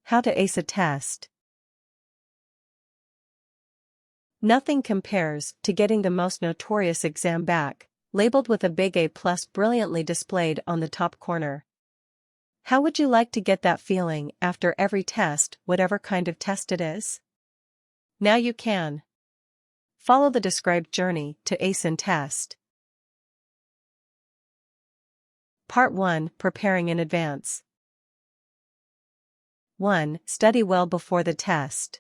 How to ace a test. Nothing compares to getting the most notorious exam back, labeled with a big A+ brilliantly displayed on the top corner. How would you like to get that feeling after every test, whatever kind of test it is? Now you can. Follow the described journey to ace a test. Part 1. Preparing in advance. 1. Study well before the test.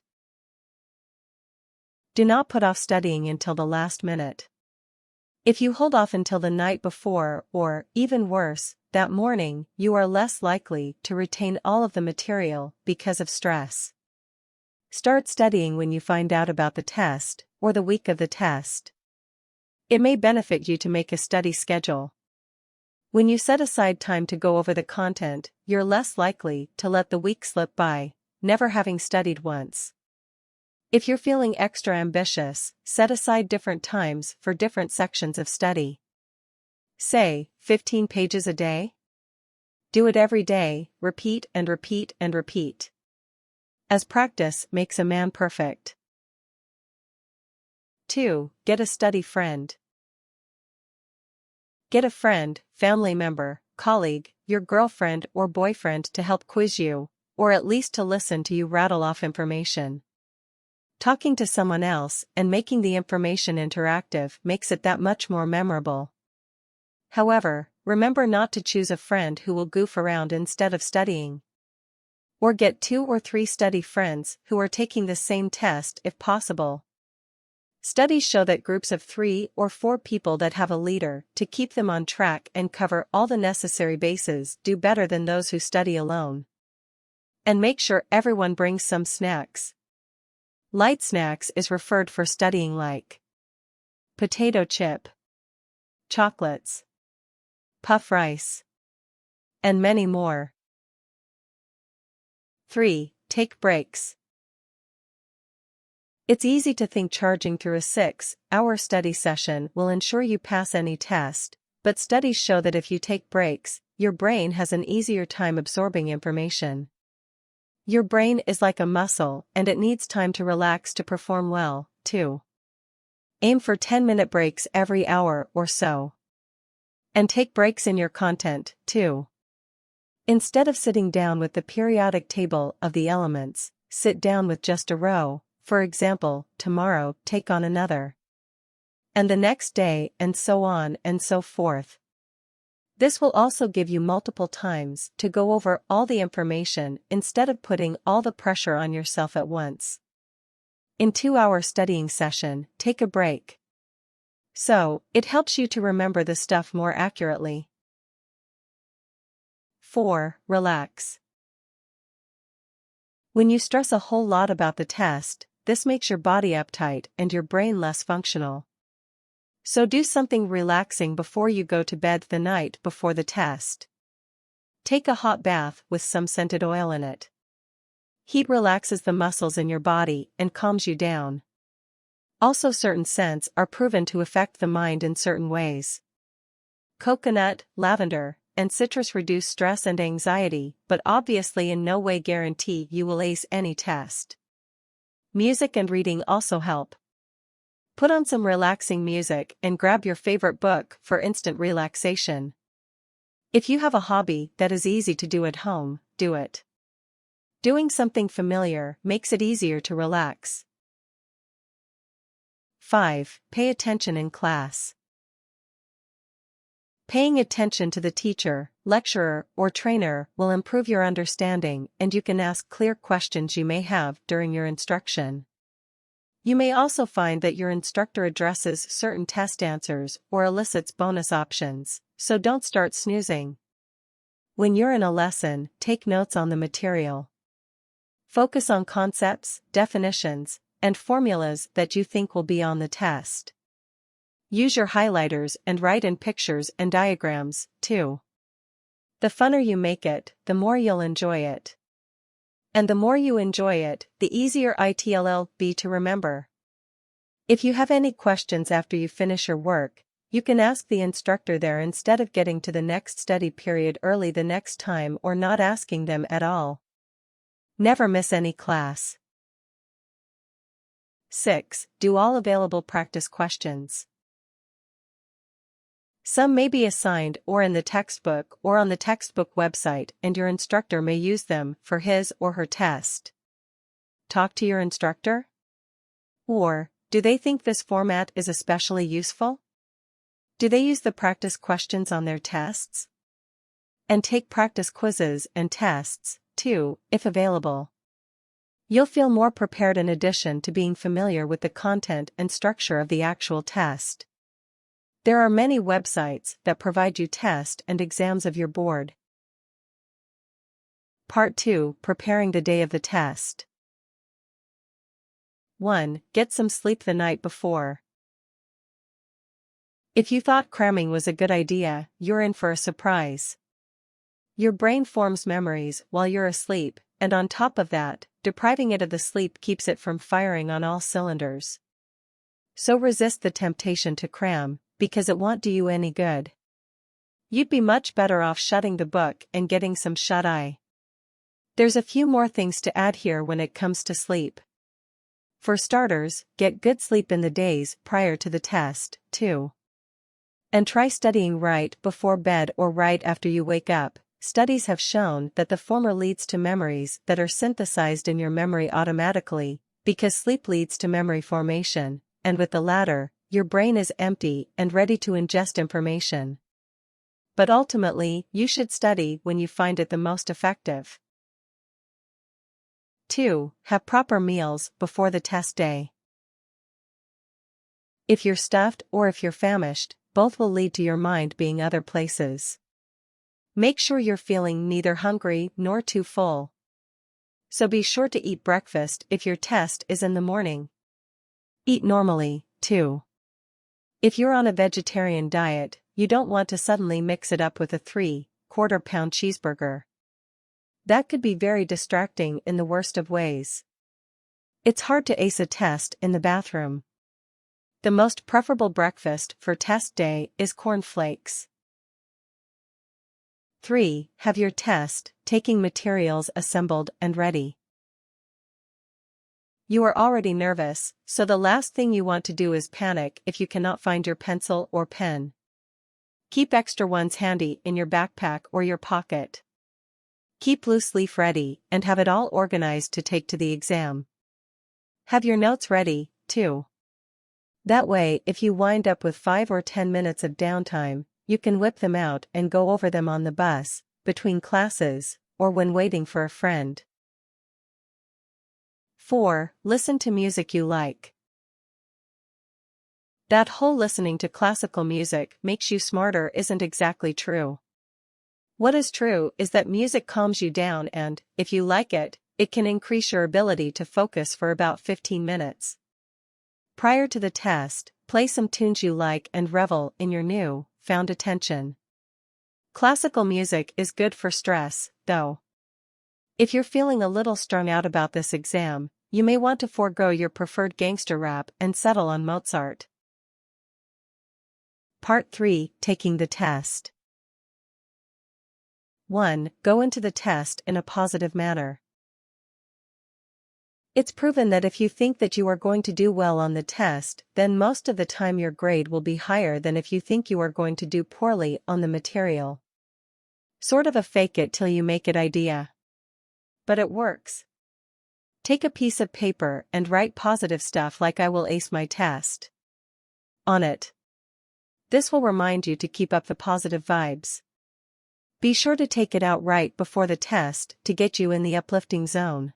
Do not put off studying until the last minute. If you hold off until the night before, or, even worse, that morning, you are less likely to retain all of the material because of stress. Start studying when you find out about the test, or the week of the test. It may benefit you to make a study schedule. When you set aside time to go over the content, you're less likely to let the week slip by, never having studied once. If you're feeling extra ambitious, set aside different times for different sections of study. Say, 15 pages a day? Do it every day, repeat and repeat and repeat. As practice makes a man perfect. 2. Get a study friend. Get a friend, family member, colleague, your girlfriend or boyfriend to help quiz you, or at least to listen to you rattle off information. Talking to someone else and making the information interactive makes it that much more memorable. However, remember not to choose a friend who will goof around instead of studying. Or get 2 or 3 study friends who are taking the same test if possible. Studies show that groups of 3 or 4 people that have a leader to keep them on track and cover all the necessary bases do better than those who study alone. And make sure everyone brings some snacks. Light snacks is referred for studying like potato chip, chocolates, puff rice, and many more. 3. Take breaks. It's easy to think charging through a 6-hour study session will ensure you pass any test, but studies show that if you take breaks, your brain has an easier time absorbing information. Your brain is like a muscle and it needs time to relax to perform well, too. Aim for 10-minute breaks every hour or so. And take breaks in your content, too. Instead of sitting down with the periodic table of the elements, sit down with just a row. For example, tomorrow, take on another. And the next day, and so on and so forth. This will also give you multiple times to go over all the information instead of putting all the pressure on yourself at once. In 2-hour studying session, take a break. So, it helps you to remember the stuff more accurately. 4. Relax. When you stress a whole lot about the test, this makes your body uptight and your brain less functional. So do something relaxing before you go to bed the night before the test. Take a hot bath with some scented oil in it. Heat relaxes the muscles in your body and calms you down. Also, certain scents are proven to affect the mind in certain ways. Coconut, lavender, and citrus reduce stress and anxiety, but obviously in no way guarantee you will ace any test. Music and reading also help. Put on some relaxing music and grab your favorite book for instant relaxation. If you have a hobby that is easy to do at home, do it. Doing something familiar makes it easier to relax. 5. Pay attention in class. Paying attention to the teacher, lecturer, or trainer will improve your understanding, and you can ask clear questions you may have during your instruction. You may also find that your instructor addresses certain test answers or elicits bonus options, so don't start snoozing. When you're in a lesson, take notes on the material. Focus on concepts, definitions, and formulas that you think will be on the test. Use your highlighters and write in pictures and diagrams, too. The funner you make it, the more you'll enjoy it. And the more you enjoy it, the easier it'll be to remember. If you have any questions after you finish your work, you can ask the instructor there instead of getting to the next study period early the next time or not asking them at all. Never miss any class. 6. Do all available practice questions. Some may be assigned or in the textbook or on the textbook website, and your instructor may use them for his or her test. Talk to your instructor? Or, do they think this format is especially useful? Do they use the practice questions on their tests? And take practice quizzes and tests, too, if available. You'll feel more prepared in addition to being familiar with the content and structure of the actual test. There are many websites that provide you test and exams of your board. Part 2. Preparing the day of the test. 1. Get some sleep the night before. If you thought cramming was a good idea, you're in for a surprise. Your brain forms memories while you're asleep, and on top of that, depriving it of the sleep keeps it from firing on all cylinders. So resist the temptation to cram, because it won't do you any good. You'd be much better off shutting the book and getting some shut-eye. There's a few more things to add here when it comes to sleep. For starters, get good sleep in the days prior to the test, too. And try studying right before bed or right after you wake up. Studies have shown that the former leads to memories that are synthesized in your memory automatically, because sleep leads to memory formation, and with the latter, your brain is empty and ready to ingest information. But ultimately, you should study when you find it the most effective. 2. Have proper meals before the test day. If you're stuffed or if you're famished, both will lead to your mind being other places. Make sure you're feeling neither hungry nor too full. So be sure to eat breakfast if your test is in the morning. Eat normally, too. If you're on a vegetarian diet, you don't want to suddenly mix it up with a 3/4-pound cheeseburger. That could be very distracting in the worst of ways. It's hard to ace a test in the bathroom. The most preferable breakfast for test day is cornflakes. 3. Have your test taking materials assembled and ready. You are already nervous, so the last thing you want to do is panic if you cannot find your pencil or pen. Keep extra ones handy in your backpack or your pocket. Keep loose leaf ready and have it all organized to take to the exam. Have your notes ready, too. That way, if you wind up with 5 or 10 minutes of downtime, you can whip them out and go over them on the bus, between classes, or when waiting for a friend. 4. Listen to music you like. That whole listening to classical music makes you smarter isn't exactly true. What is true is that music calms you down and, if you like it, it can increase your ability to focus for about 15 minutes. Prior to the test, play some tunes you like and revel in your found attention. Classical music is good for stress, though. If you're feeling a little strung out about this exam, you may want to forego your preferred gangster rap and settle on Mozart. Part 3. Taking the test. 1. Go into the test in a positive manner. It's proven that if you think that you are going to do well on the test, then most of the time your grade will be higher than if you think you are going to do poorly on the material. Sort of a fake it till you make it idea. But it works. Take a piece of paper and write positive stuff like "I will ace my test" on it. This will remind you to keep up the positive vibes. Be sure to take it out right before the test to get you in the uplifting zone.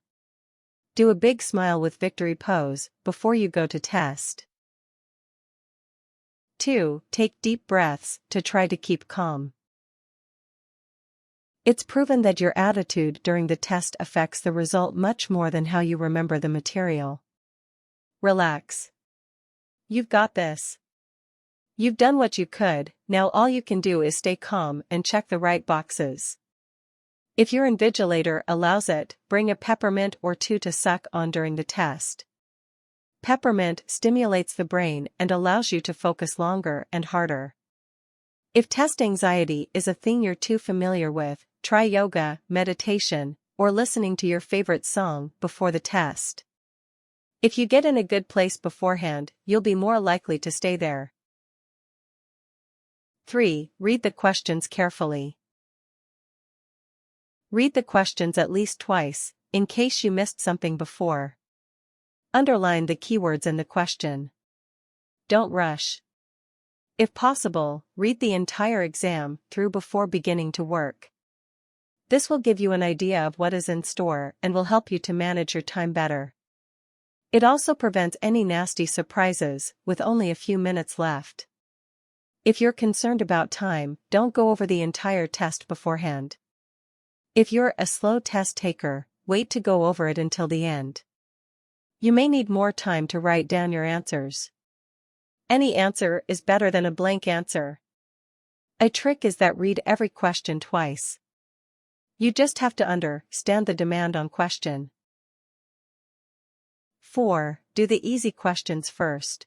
Do a big smile with victory pose before you go to test. 2. Take deep breaths to try to keep calm. It's proven that your attitude during the test affects the result much more than how you remember the material. Relax. You've got this. You've done what you could, now all you can do is stay calm and check the right boxes. If your invigilator allows it, bring a peppermint or 2 to suck on during the test. Peppermint stimulates the brain and allows you to focus longer and harder. If test anxiety is a thing you're too familiar with, try yoga, meditation, or listening to your favorite song before the test. If you get in a good place beforehand, you'll be more likely to stay there. 3. Read the questions carefully. Read the questions at least twice, in case you missed something before. Underline the keywords in the question. Don't rush. If possible, read the entire exam through before beginning to work. This will give you an idea of what is in store and will help you to manage your time better. It also prevents any nasty surprises with only a few minutes left. If you're concerned about time, don't go over the entire test beforehand. If you're a slow test taker, wait to go over it until the end. You may need more time to write down your answers. Any answer is better than a blank answer. A trick is that read every question twice. You just have to understand the demand on question. 4. Do the easy questions first.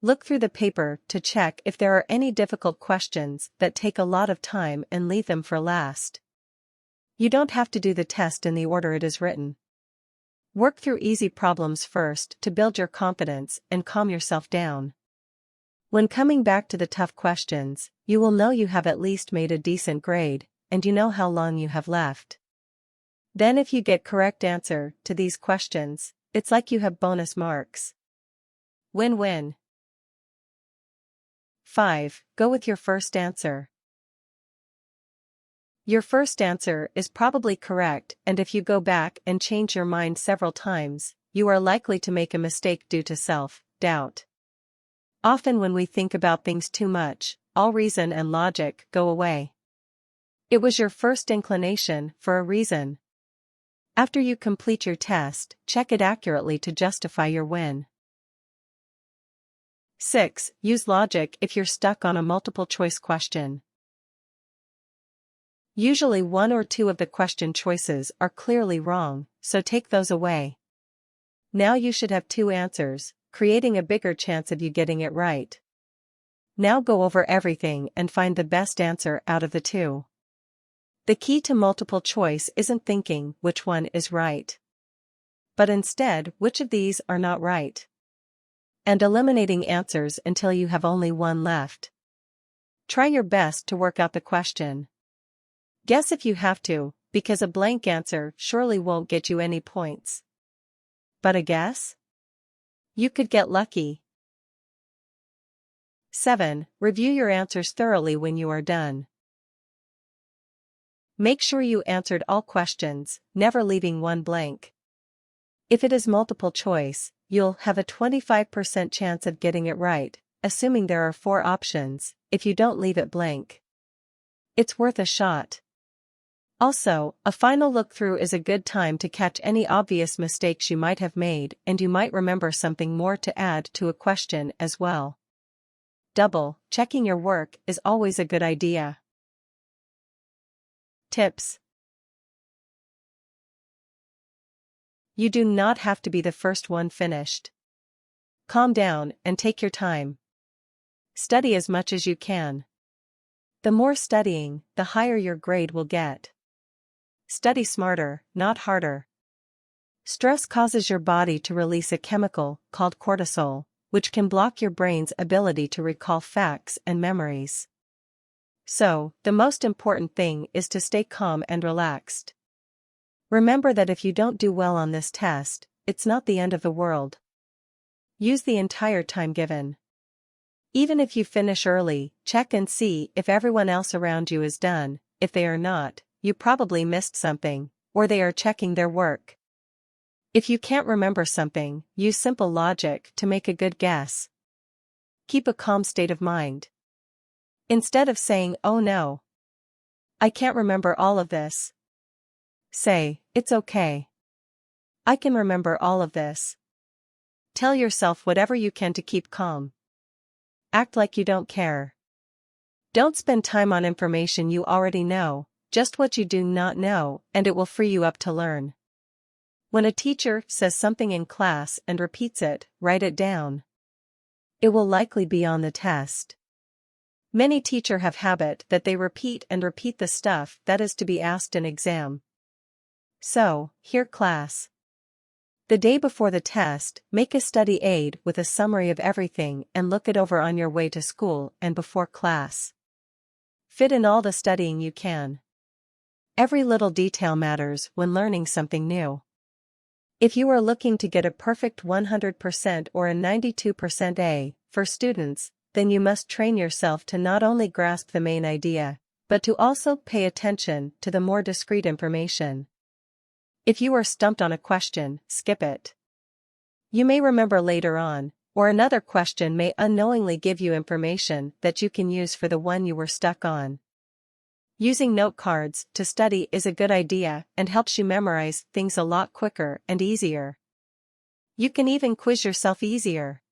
Look through the paper to check if there are any difficult questions that take a lot of time and leave them for last. You don't have to do the test in the order it is written. Work through easy problems first to build your confidence and calm yourself down. When coming back to the tough questions, you will know you have at least made a decent grade, and you know how long you have left. Then if you get correct answer to these questions, it's like you have bonus marks. Win-win. 5. Go with your first answer. Your first answer is probably correct, and if you go back and change your mind several times, you are likely to make a mistake due to self-doubt. Often when we think about things too much, all reason and logic go away. It was your first inclination for a reason. After you complete your test, check it accurately to justify your win. 6. Use logic if you're stuck on a multiple-choice question. Usually one or two of the question choices are clearly wrong, so take those away. Now you should have two answers, creating a bigger chance of you getting it right. Now go over everything and find the best answer out of the two. The key to multiple choice isn't thinking which one is right, but instead which of these are not right, and eliminating answers until you have only one left. Try your best to work out the question. Guess if you have to, because a blank answer surely won't get you any points. But a guess? You could get lucky. 7. Review your answers thoroughly when you are done. Make sure you answered all questions, never leaving one blank. If it is multiple choice, you'll have a 25% chance of getting it right, assuming there are 4 options, if you don't leave it blank. It's worth a shot. Also, a final look-through is a good time to catch any obvious mistakes you might have made, and you might remember something more to add to a question as well. Double-checking your work is always a good idea. Tips. You do not have to be the first one finished. Calm down and take your time. Study as much as you can. The more studying, the higher your grade will get. Study smarter, not harder. Stress causes your body to release a chemical called cortisol, which can block your brain's ability to recall facts and memories. So, the most important thing is to stay calm and relaxed. Remember that if you don't do well on this test, it's not the end of the world. Use the entire time given. Even if you finish early, check and see if everyone else around you is done. If they are not, you probably missed something, or they are checking their work. If you can't remember something, use simple logic to make a good guess. Keep a calm state of mind. Instead of saying, "Oh no, I can't remember all of this," say, "It's okay. I can remember all of this." Tell yourself whatever you can to keep calm. Act like you don't care. Don't spend time on information you already know, just what you do not know, and it will free you up to learn. When a teacher says something in class and repeats it, write it down. It will likely be on the test. Many teachers have habit that they repeat and repeat the stuff that is to be asked in exam. So, here class. The day before the test, make a study aid with a summary of everything and look it over on your way to school and before class. Fit in all the studying you can. Every little detail matters when learning something new. If you are looking to get a perfect 100% or a 92% A for students, then you must train yourself to not only grasp the main idea, but to also pay attention to the more discrete information. If you are stumped on a question, skip it. You may remember later on, or another question may unknowingly give you information that you can use for the one you were stuck on. Using note cards to study is a good idea and helps you memorize things a lot quicker and easier. You can even quiz yourself easier.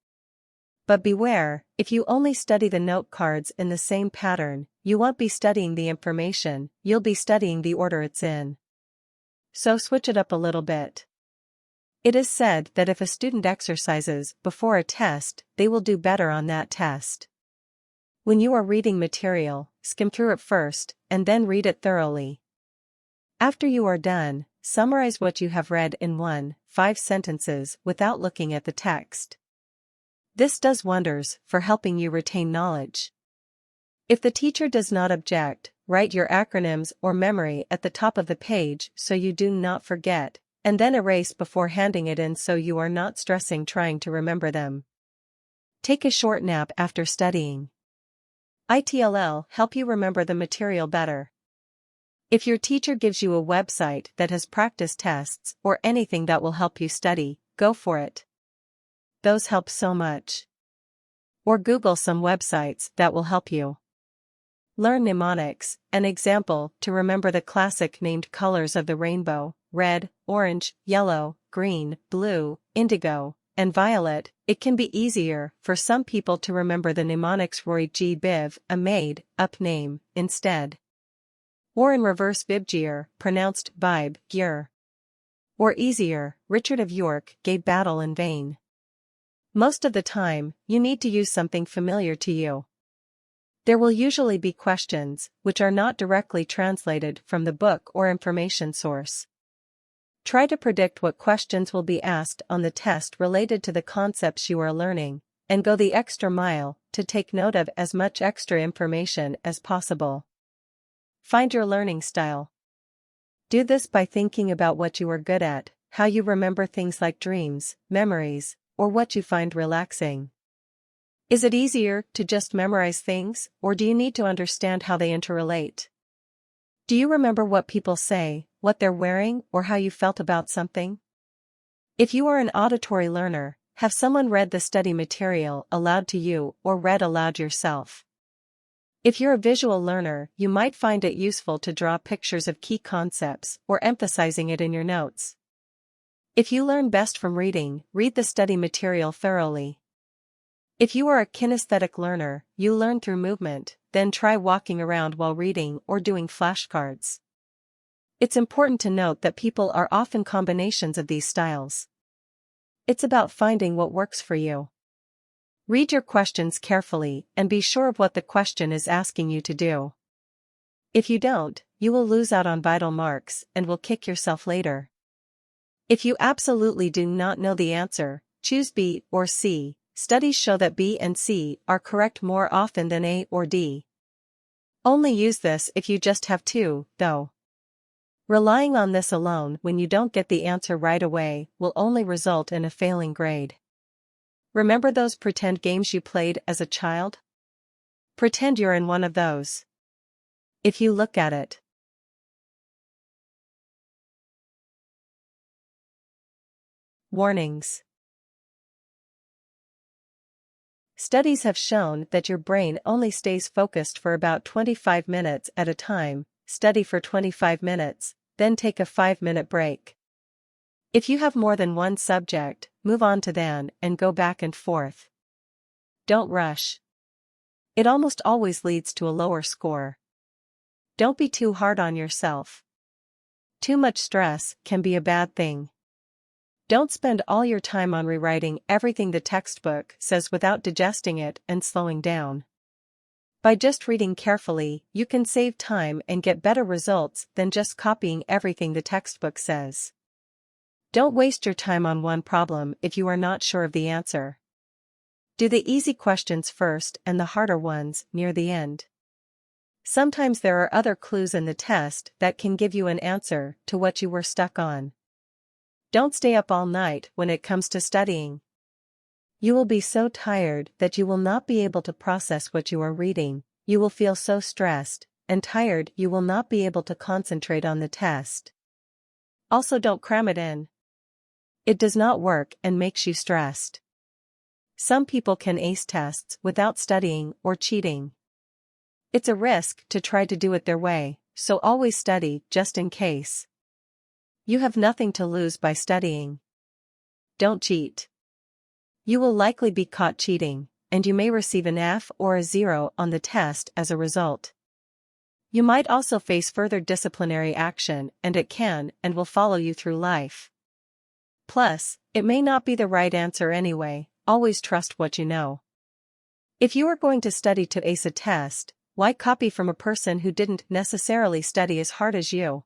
But beware, if you only study the note cards in the same pattern, you won't be studying the information, you'll be studying the order it's in. So switch it up a little bit. It is said that if a student exercises before a test, they will do better on that test. When you are reading material, skim through it first, and then read it thoroughly. After you are done, summarize what you have read in 1-5 sentences without looking at the text. This does wonders for helping you retain knowledge. If the teacher does not object, write your acronyms or memory at the top of the page so you do not forget, and then erase before handing it in so you are not stressing trying to remember them. Take a short nap after studying. It'll help you remember the material better. If your teacher gives you a website that has practice tests or anything that will help you study, go for it. Those help so much. Or Google some websites that will help you. Learn mnemonics, an example to remember the classic named colors of the rainbow, red, orange, yellow, green, blue, indigo, and violet. It can be easier for some people to remember the mnemonics Roy G. Biv, a made-up name, instead. Or in reverse Vibgir, pronounced Bibe, Gir. Or easier, Richard of York gave battle in vain. Most of the time, you need to use something familiar to you. There will usually be questions which are not directly translated from the book or information source. Try to predict what questions will be asked on the test related to the concepts you are learning, and go the extra mile to take note of as much extra information as possible. Find your learning style. Do this by thinking about what you are good at, how you remember things like dreams, memories, or what you find relaxing. Is it easier to just memorize things, or do you need to understand how they interrelate? Do you remember what people say, what they're wearing, or how you felt about something? If you are an auditory learner, have someone read the study material aloud to you or read aloud yourself. If you're a visual learner, you might find it useful to draw pictures of key concepts or emphasizing it in your notes. If you learn best from reading, read the study material thoroughly. If you are a kinesthetic learner, you learn through movement, then try walking around while reading or doing flashcards. It's important to note that people are often combinations of these styles. It's about finding what works for you. Read your questions carefully and be sure of what the question is asking you to do. If you don't, you will lose out on vital marks and will kick yourself later. If you absolutely do not know the answer, choose B or C. Studies show that B and C are correct more often than A or D. Only use this if you just have to, though. Relying on this alone when you don't get the answer right away will only result in a failing grade. Remember those pretend games you played as a child? Pretend you're in one of those. If you look at it. Warnings. Studies have shown that your brain only stays focused for about 25 minutes at a time. Study for 25 minutes, then take a 5-minute break. If you have more than one subject, move on to then and go back and forth. Don't rush. It almost always leads to a lower score. Don't be too hard on yourself. Too much stress can be a bad thing. Don't spend all your time on rewriting everything the textbook says without digesting it and slowing down. By just reading carefully, you can save time and get better results than just copying everything the textbook says. Don't waste your time on one problem if you are not sure of the answer. Do the easy questions first and the harder ones near the end. Sometimes there are other clues in the test that can give you an answer to what you were stuck on. Don't stay up all night when it comes to studying. You will be so tired that you will not be able to process what you are reading, you will feel so stressed and tired you will not be able to concentrate on the test. Also, don't cram it in. It does not work and makes you stressed. Some people can ace tests without studying or cheating. It's a risk to try to do it their way, so always study just in case. You have nothing to lose by studying. Don't cheat. You will likely be caught cheating, and you may receive an F or a 0 on the test as a result. You might also face further disciplinary action, and it can and will follow you through life. Plus, it may not be the right answer anyway, always trust what you know. If you are going to study to ace a test, why copy from a person who didn't necessarily study as hard as you?